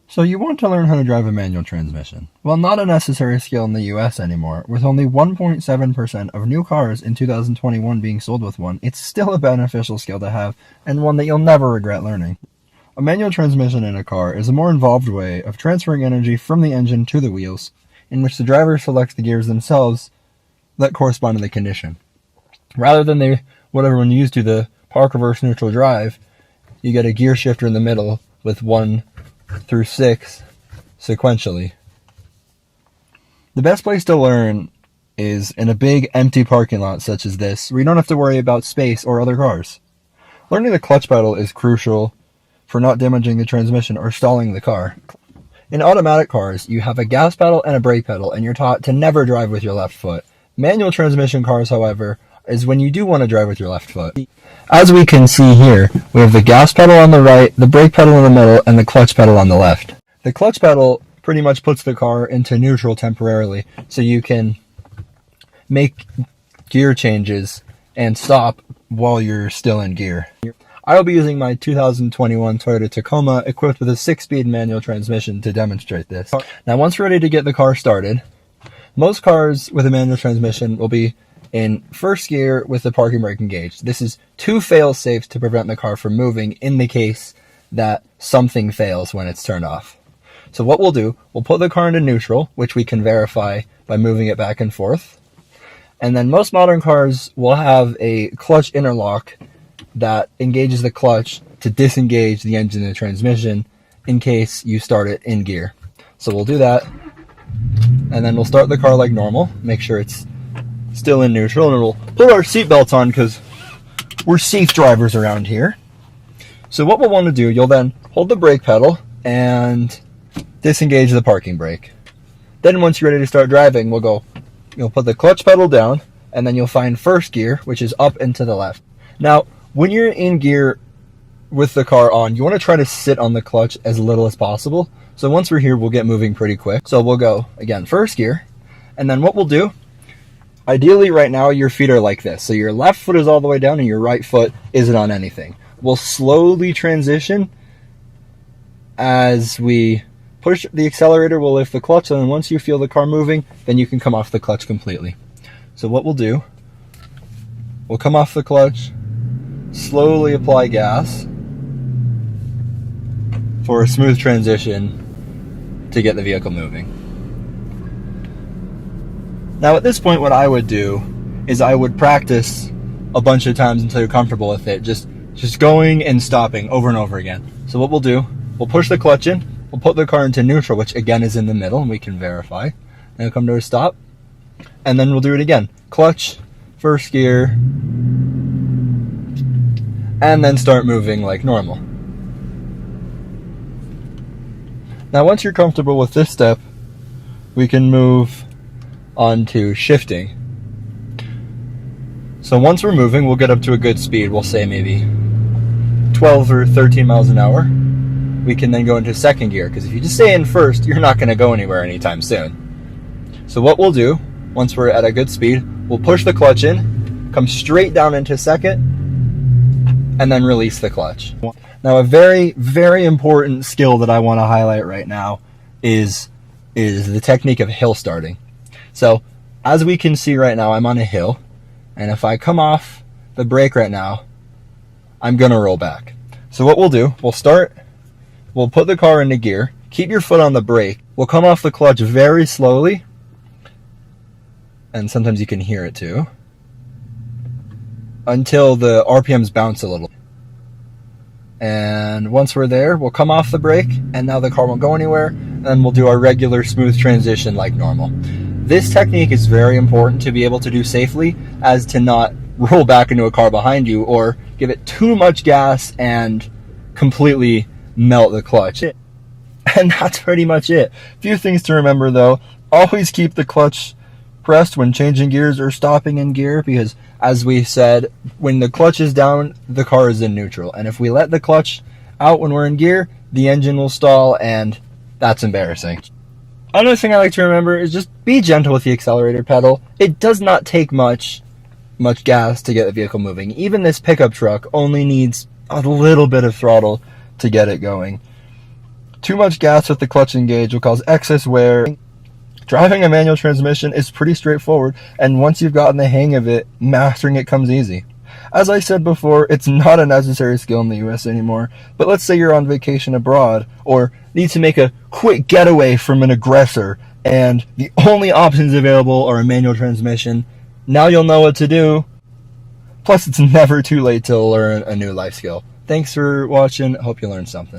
So you want to learn how to drive a manual transmission. Well, not a necessary skill in the US anymore. With only 1.7% of new cars in 2021 being sold with one, it's still a beneficial skill to have, and one that you'll never regret learning. A manual transmission in a car is a more involved way of transferring energy from the engine to the wheels, in which the driver selects the gears themselves that correspond to the condition. Rather than what everyone used to, the park, reverse, neutral, drive, you get a gear shifter in the middle with 1 through 6 sequentially. The best place to learn is in a big empty parking lot such as this, where you don't have to worry about space or other cars. Learning the clutch pedal is crucial for not damaging the transmission or stalling the car. In automatic cars, you have a gas pedal and a brake pedal, and you're taught to never drive with your left foot. Manual transmission cars, however, is when you do want to drive with your left foot. As we can see here, we have the gas pedal on the right, the brake pedal in the middle, and the clutch pedal on the left. The clutch pedal pretty much puts the car into neutral temporarily, so you can make gear changes and stop while you're still in gear. I will be using my 2021 Toyota Tacoma equipped with a 6-speed manual transmission to demonstrate this. Now, once we're ready to get the car started, most cars with a manual transmission will be in first gear with the parking brake engaged. This is 2 fail-safes to prevent the car from moving in the case that something fails when it's turned off. So what we'll do, we'll put the car into neutral, which we can verify by moving it back and forth. And then most modern cars will have a clutch interlock that engages the clutch to disengage the engine and the transmission in case you start it in gear. So we'll do that, and then we'll start the car like normal, make sure it's still in neutral, and we'll put our seatbelts on because we're safe drivers around here. So what we'll want to do, you'll then hold the brake pedal and disengage the parking brake. Then once you're ready to start driving, you'll put the clutch pedal down, and then you'll find first gear, which is up and to the left. Now, when you're in gear with the car on, you want to try to sit on the clutch as little as possible. So once we're here, we'll get moving pretty quick. So we'll go, again, first gear, and then what we'll do, ideally right now your feet are like this. So your left foot is all the way down and your right foot isn't on anything. We'll slowly transition as we push the accelerator, we'll lift the clutch, and then once you feel the car moving, then you can come off the clutch completely. So what we'll do, we'll come off the clutch, slowly apply gas for a smooth transition to get the vehicle moving. Now at this point, what I would do is I would practice a bunch of times until you're comfortable with it, just going and stopping over and over again. So what we'll do, we'll push the clutch in, we'll put the car into neutral, which again is in the middle, and we can verify. And we'll come to a stop, and then we'll do it again. Clutch, first gear, and then start moving like normal. Now once you're comfortable with this step, we can move on to shifting. So once we're moving, we'll get up to a good speed. We'll say maybe 12 or 13 miles an hour. We can then go into second gear, because if you just stay in first, you're not going to go anywhere anytime soon. So what we'll do, once we're at a good speed, we'll push the clutch in, come straight down into second, and then release the clutch. Now a very, very important skill that I want to highlight right now is the technique of hill starting. So as we can see right now, I'm on a hill, and if I come off the brake right now, I'm going to roll back. So what we'll do, we'll put the car into gear, keep your foot on the brake, we'll come off the clutch very slowly, and sometimes you can hear it too, until the RPMs bounce a little. And once we're there, we'll come off the brake, and now the car won't go anywhere, and then we'll do our regular smooth transition like normal. This technique is very important to be able to do safely, as to not roll back into a car behind you or give it too much gas and completely melt the clutch. And that's pretty much it. A few things to remember though. Always keep the clutch pressed when changing gears or stopping in gear, because as we said, when the clutch is down, the car is in neutral. And if we let the clutch out when we're in gear, the engine will stall, and that's embarrassing. Another thing I like to remember is just be gentle with the accelerator pedal. It does not take much gas to get the vehicle moving. Even this pickup truck only needs a little bit of throttle to get it going. Too much gas with the clutch engaged will cause excess wear. Driving a manual transmission is pretty straightforward, and once you've gotten the hang of it, mastering it comes easy. As I said before, it's not a necessary skill in the US anymore, but let's say you're on vacation abroad, or need to make a quick getaway from an aggressor, and the only options available are a manual transmission. Now you'll know what to do. Plus, it's never too late to learn a new life skill. Thanks for watching. Hope you learned something.